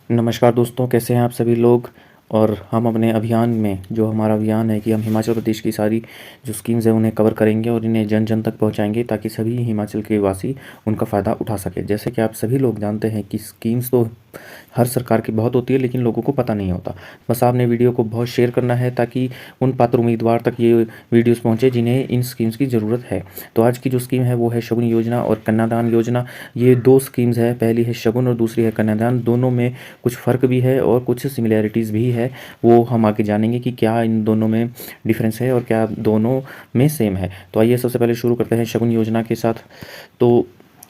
नमस्कार दोस्तों, कैसे हैं आप सभी लोग। और हम अपने अभियान में जो हमारा अभियान है कि हम हिमाचल प्रदेश की सारी जो स्कीम्स हैं उन्हें कवर करेंगे और इन्हें जन जन तक पहुंचाएंगे ताकि सभी हिमाचल के वासी उनका फ़ायदा उठा सकें। जैसे कि आप सभी लोग जानते हैं कि स्कीम्स तो हर सरकार की बहुत होती है लेकिन लोगों को पता नहीं होता। बस आपने वीडियो को बहुत शेयर करना है ताकि उन पात्र उम्मीदवार तक ये वीडियोस पहुंचे जिन्हें इन स्कीम्स की ज़रूरत है। तो आज की जो स्कीम है वो है शगुन योजना और कन्यादान योजना। ये दो स्कीम्स है, पहली है शगुन और दूसरी है कन्यादान। दोनों में कुछ फ़र्क भी है और कुछ सिमिलैरिटीज़ भी है, वो हम आगे जानेंगे कि क्या इन दोनों में डिफरेंस है और क्या दोनों में सेम है। तो आइए सबसे पहले शुरू करते हैं शगुन योजना के साथ। तो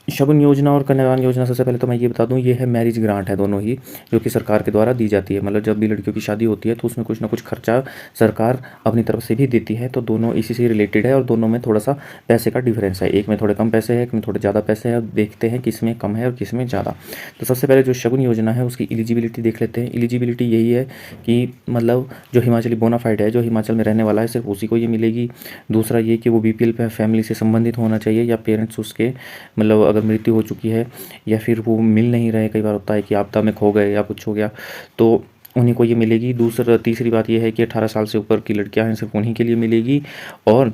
शगुन योजना और कन्यादान योजना, सबसे पहले तो मैं ये बता दूं, ये है मैरिज ग्रांट है दोनों ही, जो कि सरकार के द्वारा दी जाती है। मतलब जब भी लड़कियों की शादी होती है तो उसमें कुछ ना कुछ खर्चा सरकार अपनी तरफ से भी देती है। तो दोनों इसी से रिलेटेड है और दोनों में थोड़ा सा पैसे का डिफरेंस है। एक में थोड़े कम पैसे है, एक में थोड़े ज़्यादा पैसे हैं। अब देखते हैं किस में कम है और किस में ज़्यादा। तो सबसे पहले जो शगुन योजना है उसकी एलिजिबिलिटी देख लेते हैं। एलिजिबिलिटी यही है कि मतलब जो हिमाचली बोनाफाइड है, जो हिमाचल में रहने वाला है, सिर्फ उसी को ये मिलेगी। दूसरा ये कि वो बीपीएल फैमिली से संबंधित होना चाहिए या पेरेंट्स उसके मतलब अगर मृत्यु हो चुकी है या फिर वो मिल नहीं रहे। कई बार होता है कि आपदा में खो गए या कुछ हो गया तो उन्हीं को ये मिलेगी। तीसरी बात ये है कि 18 साल से ऊपर की लड़कियां हैं, सिर्फ उन्हीं के लिए मिलेगी। और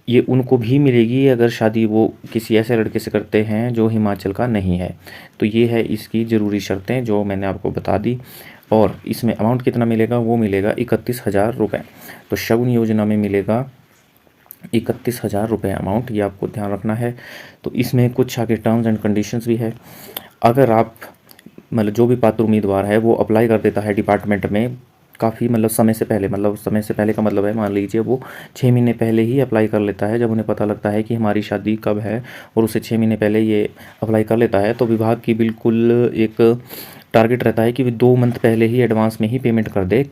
ये उनको भी मिलेगी अगर शादी वो किसी ऐसे लड़के से करते हैं जो हिमाचल का नहीं है। तो ये है इसकी ज़रूरी शर्तें जो मैंने आपको बता दी। और इसमें अमाउंट कितना मिलेगा, वो मिलेगा 31,000 रुपये। तो शगुन योजना में मिलेगा 31,000 रुपये अमाउंट, ये आपको ध्यान रखना है। तो इसमें कुछ आगे टर्म्स एंड कंडीशंस भी है। अगर आप मतलब जो भी पात्र उम्मीदवार है वो अप्लाई कर देता है डिपार्टमेंट में काफ़ी मतलब समय से पहले, मतलब समय से पहले का मतलब है मान लीजिए वो 6 महीने पहले ही अप्लाई कर लेता है। जब उन्हें पता लगता है कि हमारी शादी कब है और उसे 6 महीने पहले ये अप्लाई कर लेता है, तो विभाग की बिल्कुल एक टारगेट रहता है कि वे 2 मंथ पहले ही एडवांस में ही पेमेंट कर दे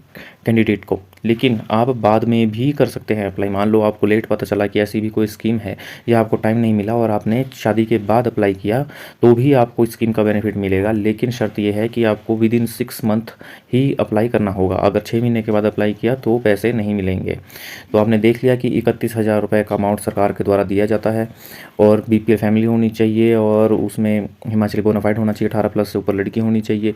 कैंडिडेट को। लेकिन आप बाद में भी कर सकते हैं अप्लाई। मान लो आपको लेट पता चला कि ऐसी भी कोई स्कीम है या आपको टाइम नहीं मिला और आपने शादी के बाद अप्लाई किया तो भी आपको स्कीम का बेनिफिट मिलेगा। लेकिन शर्त यह है कि आपको with in 6 month he apply करना होगा। अगर 6 महीने के बाद अप्लाई किया तो पैसे नहीं मिलेंगे। तो आपने देख लिया कि 31,000 रुपये का अमाउंट सरकार के द्वारा दिया जाता है और बीपीएल फैमिली होनी चाहिए और उसमें हिमाचली बोनाफाइड होना चाहिए, 18 प्लस से ऊपर लड़की होनी चाहिए।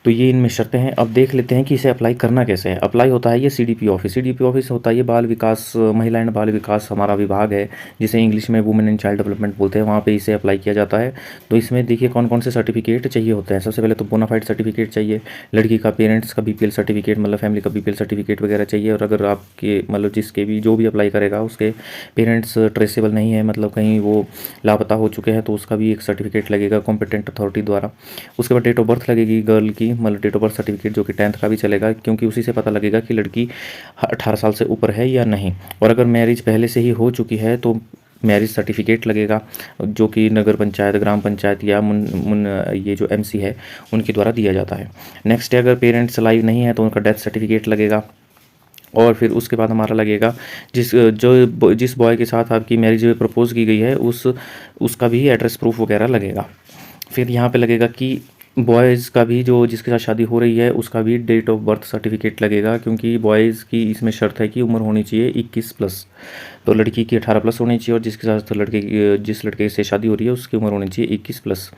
तो ये इनमें शर्तें हैं। अब देख लेते हैं कि इसे अप्लाई करना कैसे है। अप्लाई होता है ये सीडीपी ऑफिस। सीडीपी ऑफिस होता है ये बाल विकास, महिला एंड बाल विकास हमारा विभाग है, जिसे इंग्लिश में वुमेन एंड चाइल्ड डेवलपमेंट बोलते हैं। वहाँ पे इसे अप्लाई किया जाता है। तो इसमें देखिए कौन कौन से सर्टिफिकेट चाहिए होते हैं। सबसे पहले तो बोनाफाइड सर्टिफिकेट चाहिए, लड़की का पेरेंट्स का बीपीएल सर्टिफिकेट मतलब फैमिली का बीपीएल सर्टिफिकेट वगैरह चाहिए। और अगर आपके मतलब जिसके भी जो भी अप्लाई करेगा उसके पेरेंट्स ट्रेसेबल नहीं है, मतलब कहीं वो लापता हो चुके हैं, तो उसका भी एक सर्टिफिकेट लगेगा कॉम्पिटेंट अथॉरिटी द्वारा। उसके बाद डेट ऑफ बर्थ लगेगी गर्ल की, मतलब डेट ऑफ बर्थ सर्टिफिकेट जो कि 10th का भी चलेगा, क्योंकि उसी से पता लगेगा कि लड़की 18 साल से ऊपर है या नहीं। और अगर मैरिज पहले से ही हो चुकी है तो मैरिज सर्टिफिकेट लगेगा, जो कि नगर पंचायत, ग्राम पंचायत या ये जो एमसी है उनके द्वारा दिया जाता है। नेक्स्ट है अगर पेरेंट्स लाइव नहीं है तो उनका डेथ सर्टिफिकेट लगेगा। और फिर उसके बाद हमारा लगेगा जिस बॉय के साथ आपकी मैरिज प्रपोज की गई है उसका भी एड्रेस प्रूफ वगैरह लगेगा। फिर यहाँ पे लगेगा कि बॉयज़ का भी जो जिसके साथ शादी हो रही है उसका भी डेट ऑफ बर्थ सर्टिफिकेट लगेगा, क्योंकि बॉयज़ की इसमें शर्त है कि उम्र होनी चाहिए 21 प्लस। तो लड़की की 18 प्लस होनी चाहिए और जिसके साथ जिस लड़के से शादी हो रही है उसकी उम्र होनी चाहिए 21 प्लस।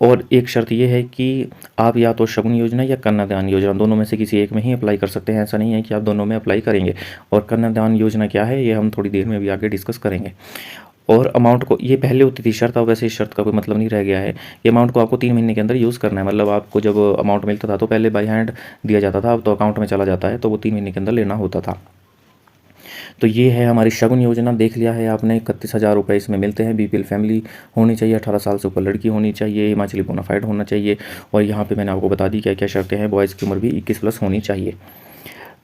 और एक शर्त ये है कि आप या तो शगुन योजना या कन्यादान योजना दोनों में से किसी एक में ही अप्लाई कर सकते हैं। ऐसा नहीं है कि आप दोनों में अप्लाई करेंगे। और कन्यादान योजना क्या है ये हम थोड़ी देर में भी आगे डिस्कस करेंगे। और अमाउंट को, ये पहले होती थी शर्त, अब वैसे इस शर्त का कोई मतलब नहीं रह गया है। ये अमाउंट को आपको 3 महीने के अंदर यूज़ करना है। मतलब आपको जब अमाउंट मिलता था तो पहले बाई हैंड दिया जाता था, अब तो अकाउंट में चला जाता है, तो वो 3 महीने के अंदर लेना होता था। तो ये है हमारी शगुन योजना। देख लिया है आपने, 31,000 रुपये इसमें मिलते हैं। बीपीएल फैमिली होनी चाहिए, 18 साल से ऊपर लड़की होनी चाहिए, हिमाचली बोनाफाइड होना चाहिए। और यहाँ पे मैंने आपको बता दी क्या क्या शर्तें हैं। बॉयज़ की उम्र भी 21 प्लस होनी चाहिए।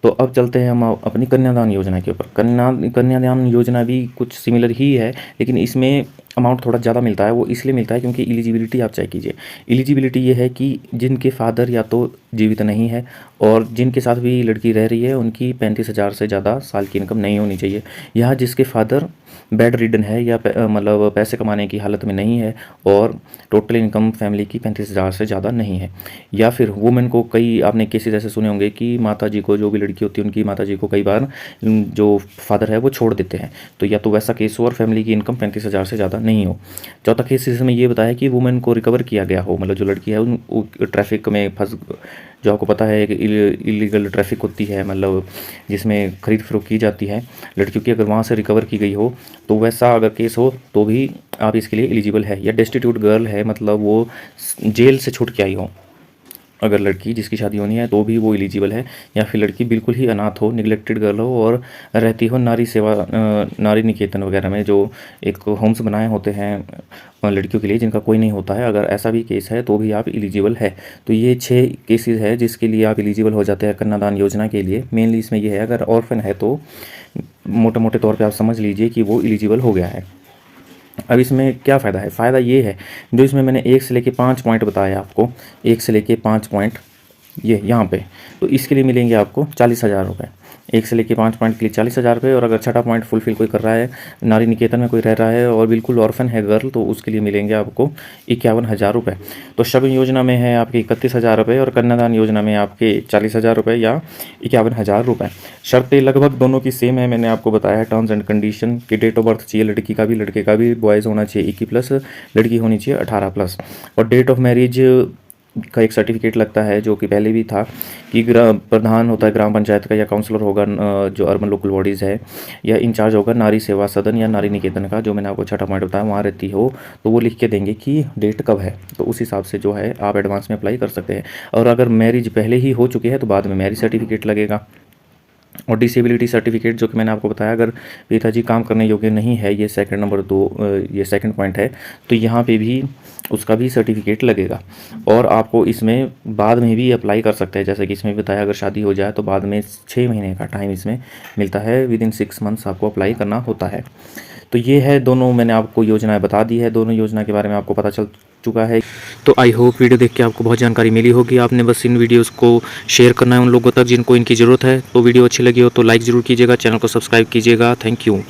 तो अब चलते हैं हम अपनी कन्यादान योजना के ऊपर। कन्यादान योजना भी कुछ सिमिलर ही है, लेकिन इसमें अमाउंट थोड़ा ज़्यादा मिलता है। वो इसलिए मिलता है क्योंकि एलिजिबिलिटी आप चेक कीजिए। एलिजिबिलिटी ये है कि जिनके फादर या तो जीवित नहीं है और जिनके साथ भी लड़की रह रही है उनकी 35,000 से ज़्यादा साल की इनकम नहीं होनी चाहिए। यहाँ जिसके फादर बेड रिडन है या मतलब पैसे कमाने की हालत में नहीं है और टोटल इनकम फैमिली की 35,000 से ज़्यादा नहीं है। या फिर वुमेन को, कई आपने केसेस ऐसे सुने होंगे कि माता जी को, जो भी लड़की होती है उनकी माता जी को कई बार जो फादर है वो छोड़ देते हैं, तो या तो वैसा केस हो और फैमिली की इनकम 35,000 से ज़्यादा नहीं हो। चौथा केस इसमें ये बताया कि वुमेन को रिकवर किया गया हो, मतलब जो लड़की है उन ट्रैफिक में फंस, जो आपको पता है कि इलीगल ट्रैफिक होती है, मतलब जिसमें खरीद फरोख्त की जाती है लड़कियों की, अगर वहाँ से रिकवर की गई हो तो वैसा अगर केस हो तो भी आप इसके लिए एलिजिबल है। या डेस्टिट्यूट गर्ल है, मतलब वो जेल से छूट के आई हो, अगर लड़की जिसकी शादी होनी है तो भी वो एलिजिबल है। या फिर लड़की बिल्कुल ही अनाथ हो, निगलेक्टेड गर्ल हो और रहती हो नारी सेवा, नारी निकेतन वगैरह में, जो एक होम्स बनाए होते हैं लड़कियों के लिए जिनका कोई नहीं होता है, अगर ऐसा भी केस है तो भी आप एलिजिबल है। तो ये 6 केसेस है जिसके लिए आप एलिजिबल हो जाते हैं कन्यादान योजना के लिए। मेनली इसमें ये है, अगर ऑर्फन है तो मोटे मोटे तौर पर आप समझ लीजिए कि वो एलिजिबल हो गया है। अब इसमें क्या फ़ायदा है? फ़ायदा ये है, जो इसमें मैंने 1 से लेके 5 पॉइंट बताए आपको, 1 से लेके 5 पॉइंट ये यहाँ पे, तो इसके लिए मिलेंगे आपको 40,000 रुपये। 1 से लेके 5 पॉइंट के लिए 40,000 रुपये। और अगर छठा पॉइंट फुलफिल कोई कर रहा है, नारी निकेतन में कोई रह रहा है और बिल्कुल ऑर्फन है गर्ल, तो उसके लिए मिलेंगे आपको 51,000 रुपये। तो शगुन योजना में है आपके 31,000 रुपये और कन्यादान योजना में आपके 40,000 रुपये या 51,000 रुपये। शर्तें लगभग दोनों की सेम है, मैंने आपको बताया है टर्म्स एंड कंडीशन की। डेट ऑफ बर्थ चाहिए लड़की का भी, लड़के का भी, बॉयज़ होना चाहिए 21+, लड़की होनी चाहिए 18+। और डेट ऑफ मैरिज का एक सर्टिफिकेट लगता है, जो कि पहले भी था कि प्रधान होता है ग्राम पंचायत का या काउंसलर होगा जो अर्बन लोकल बॉडीज़ है, या इंचार्ज होगा नारी सेवा सदन या नारी निकेतन का, जो मैंने आपको छठा पॉइंट बताया वहाँ रहती हो, तो वो लिख के देंगे कि डेट कब है, तो उस हिसाब से जो है आप एडवांस में अप्लाई कर सकते हैं। और अगर मैरिज पहले ही हो चुकी है तो बाद में मैरिज सर्टिफिकेट लगेगा। और डिसेबिलिटी सर्टिफिकेट, जो कि मैंने आपको बताया, अगर पिताजी काम करने योग्य नहीं है, ये सेकंड नंबर 2 ये सेकंड पॉइंट है, तो यहाँ पे भी उसका भी सर्टिफिकेट लगेगा। और आपको इसमें बाद में भी अप्लाई कर सकते हैं, जैसे कि इसमें बताया अगर शादी हो जाए तो बाद में 6 महीने का टाइम इसमें मिलता है, विदिन 6 मंथ्स आपको अप्लाई करना होता है। तो ये है, दोनों मैंने आपको योजनाएं बता दी है, दोनों योजना के बारे में आपको पता चल चुका है। तो आई होप वीडियो देख के आपको बहुत जानकारी मिली होगी। आपने बस इन वीडियोस को शेयर करना है उन लोगों तक जिनको इनकी ज़रूरत है। तो वीडियो अच्छी लगी हो तो लाइक ज़रूर कीजिएगा, चैनल को सब्सक्राइब कीजिएगा। Thank you.